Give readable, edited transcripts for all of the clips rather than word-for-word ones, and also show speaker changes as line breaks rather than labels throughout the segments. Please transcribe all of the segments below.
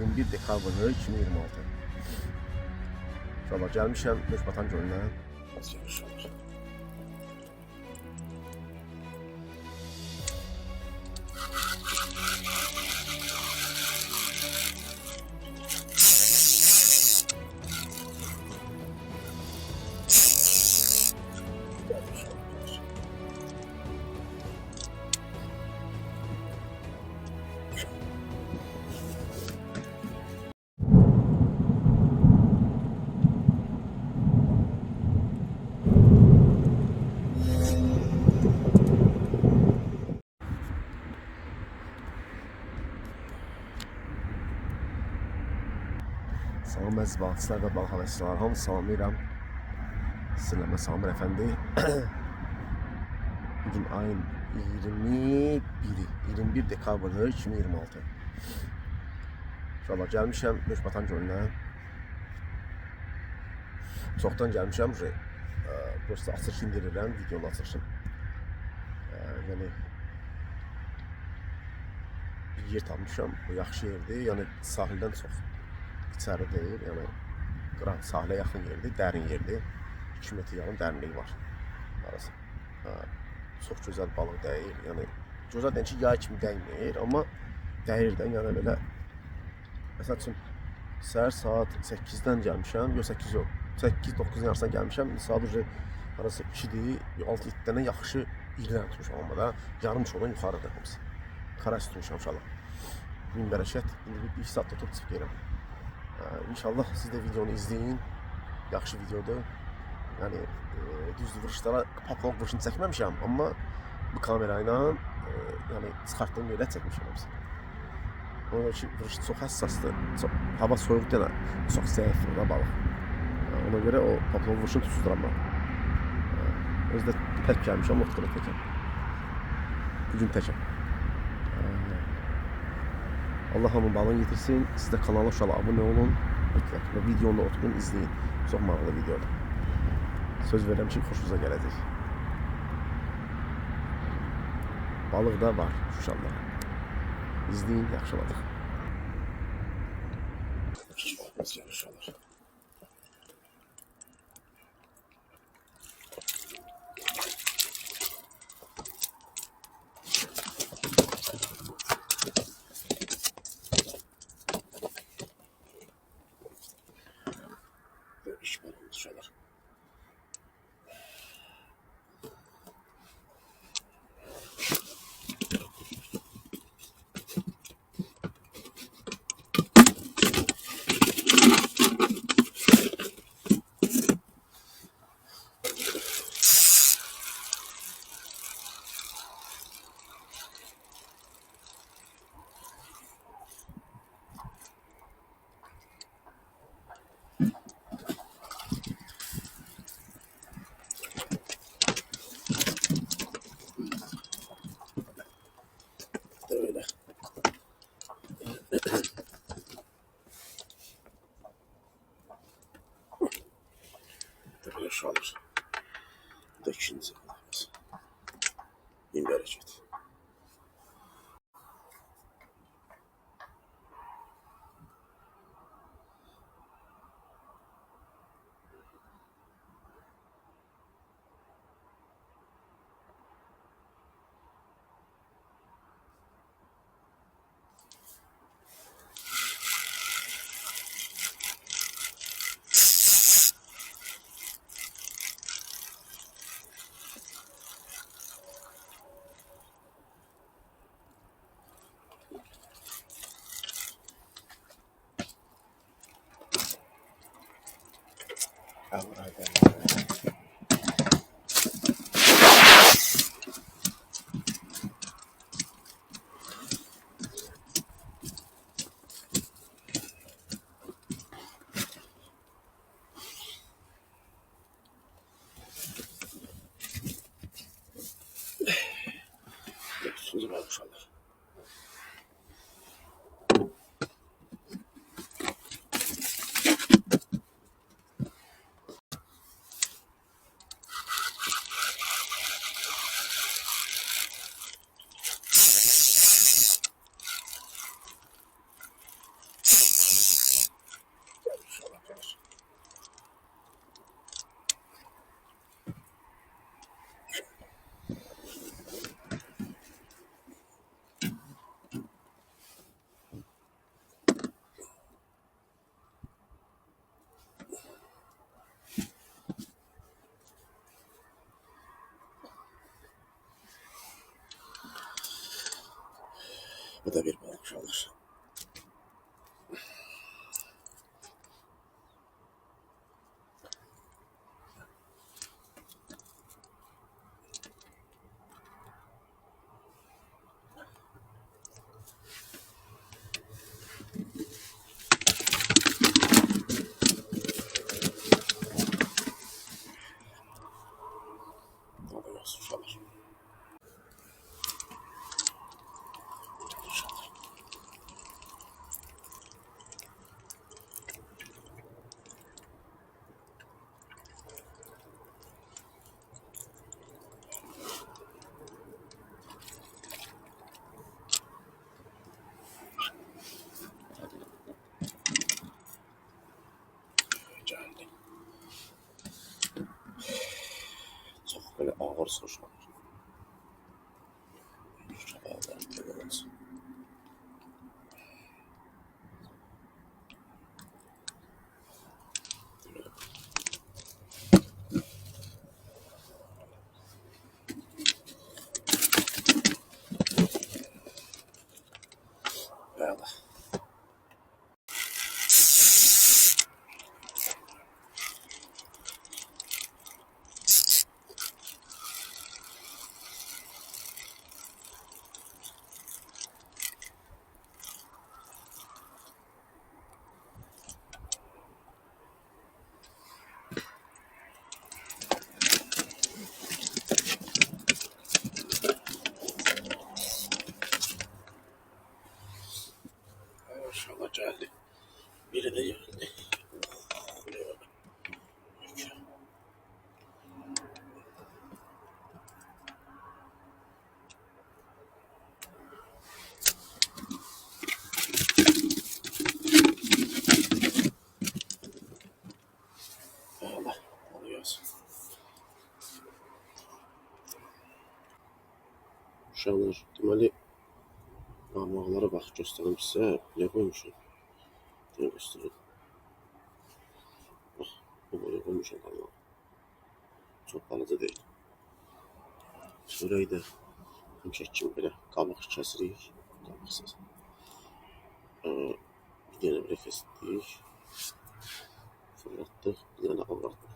21 dekabr 2026. İnşallah gelmişəm Nöşbatan gölünə. Az yarış olur. Salam əziz balıqçılar və balıq havasçılar, hamı salamlayıram. Sizlərlə Samir Əfəndi. Bugün ayın 21 dekabr 2026. İnşallah gəlmişəm Nöşbatan gölünə. Çoxdan gəlmişəm. Prosta açılış indirirəm, videonun açılışını. Yəni bir yer tapmışam, bu yaxşı yerdir. Yəni sahildən çox içəri deyil, yəni qıran sahilə yaxın yerdir, dərin yerdir. 2 metr yarım dərinliyi var arası. Çox gözəl balıq dəyir, yəni gözəl deyil ki, yay kimi dəymir, amma dəyirdən, yəni belə məsəl üçün səhər saat 8-dən gəlmişəm, yox 8 yox, 8-9-un yarısına gəlmişəm, saat arası 2-dir, 6-7-dən yaxşı illər tutmuşam, amma da yarım çoğundan yuxarıdır hamısı. Xaras tutmuşam inşallah. Min bərəkət, indi bir 2 saat tutub çıxıb gələm. İnşallah siz de videonu izleyin. Yaxşı videodur. Yani düzdür, vuruşlara paplok vuruşunu çəkməmişəm, amma bu kamerayla yani çıxartdığım yerlə çəkmişəm hamısı. Ona görə ki, vuruş çox həssasdır. Hava soyuq deyil, çox zəif vurur balıq. Ona görə o paplok vuruşunu tutuzduramam. Özdə tək gəlmişəm, ortada təkəm. Bugün təkəm. Allah hamı balını yetirsin. Siz de kanala uşaqlar abone olun. Mütləq. Və videonu da oturun, izleyin. Çox maraqlı videodur. Söz verirəm ki, xoşunuza gələcək. Balıq da var uşaqlar. İzleyin, yaxşıladıq. Uşaqlar. İnşallah. Öyle. Böyle şu alır. Bu da ikinci balığımız. Bin bereket. Sözü var uşaqlar. Bu da bir balık uşaqlar. Uşaqlar. Geldi. Çox belə ağır uşaqlar. Böyle. Uşaqlar geldi. Biri de geldi. Allah alıyoruz. Uşaqlar deməli barmaqlara bax göstərim sizə. Belə qoymuşam. Belə göstərim. Bax bu boya qoymuşam barmağı. Çox balaca deyil. Çörəyi də həmişə kimi belə qabıq kəsirik. Qabıqsız. Bir dənə belə kəsdik. Fırlatdıq. Bir dənə avratdıq.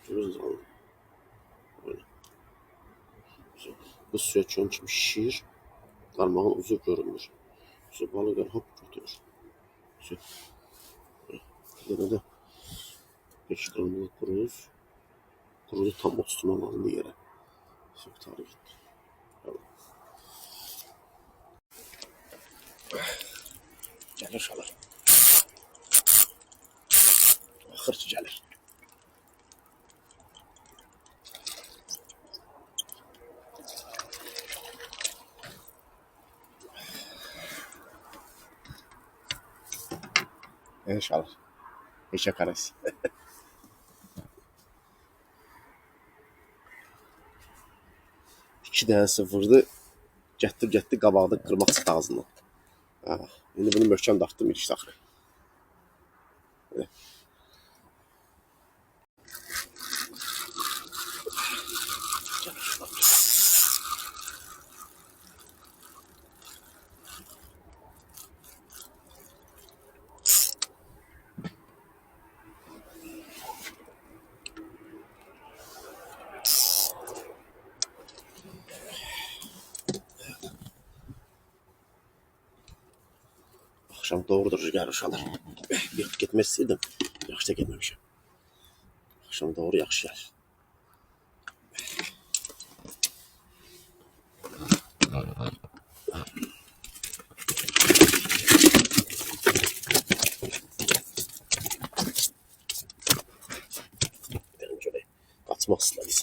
Görürsünüz aldım. Böyle. Bu suya çön kimi şişir. Qarmağın uzu görünmür. Balı gəl hop götürür. Bir dənə də 5 qramlıq quruz. Quruzu tam oturtmam alındı yerə. Tarih etdi. Gəlir uşaqlar. Axır ki gəlir. İnşallah. Eşek arası. İki dənəsi vurdu. Getdi qabaqda qırmaq çıxdı ağzından. İndi bunu möhkəm dartdım ilk daxil. Akşam doğrudur rüzgar uşaqlar. Getmək istəyirdim. Yaxşı da getməmişəm. Akşam doğru yaxşı gəlir. Şöyle kaçmaq istədiniz.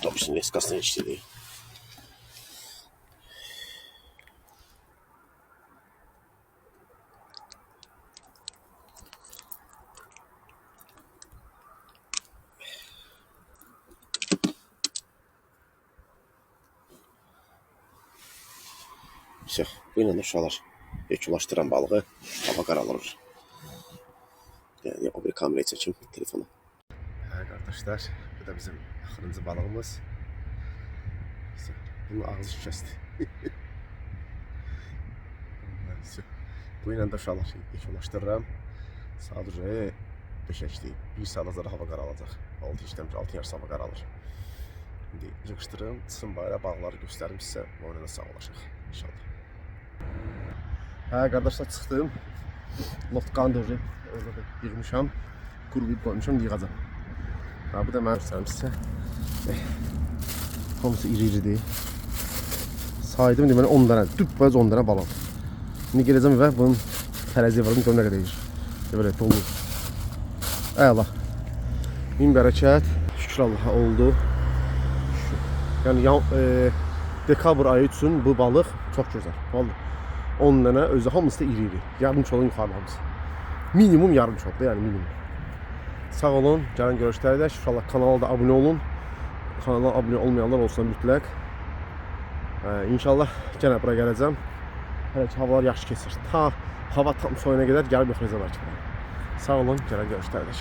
Topsun leskasını içti. Yox, bu ilə də uşaqlar yekunlaşdıran balığı hava qaralır. Yəni o bir kameraya çəkim telefona. Hə qardaşlar, bu da bizim axırıncı balığımız. Bunun ağzı şikəsdir. Bu ilə də uşaqlar yekunlaşdırıram. Saat 5-dir. Bir saat azara hava qaralacaq. 6 işləmir, 6 yarısı hava qaralır. İndi yığışdırım, çıxsın bayra balıqları göstərim sizə. O ilə də sağlaşaq inşallah. Hə qardaşlar, çıxdım. Lotqanı da orada da yığmışam. Quruyub qoymuşam, yığacam. Ha, bu da mən göstərim sizə. Hamısı iri-iridir. Saydım deməli 10 dənə, düpbəz 10 dənə balıq. İndi gələcəm və bunun tərəziyə varım, görüm nə qədər yiyir. Belə dolu. Əla. Min bərəkət. Şükür Allaha oldu. Yəni dekabr ayı üçün bu balıq çox gözəl. Vallahi 10 dənə özü hamısı da iri-iri. Yarımçolun yuxarı hamısı. Minimum yarımçoldur, yəni minimum. Sağ olun, gəlin görüşlərdə. İnşallah kanala da abunə olun. Kanala abunə olmayanlar olsun mütləq. İnşallah yenə bura gələcəm. Hələ ki havalar yaxşı keçir. Ta hava tam soyuna qədər gəlib yoxlayacağam bəlkə. Sağ olun, gəlin görüşlərdə.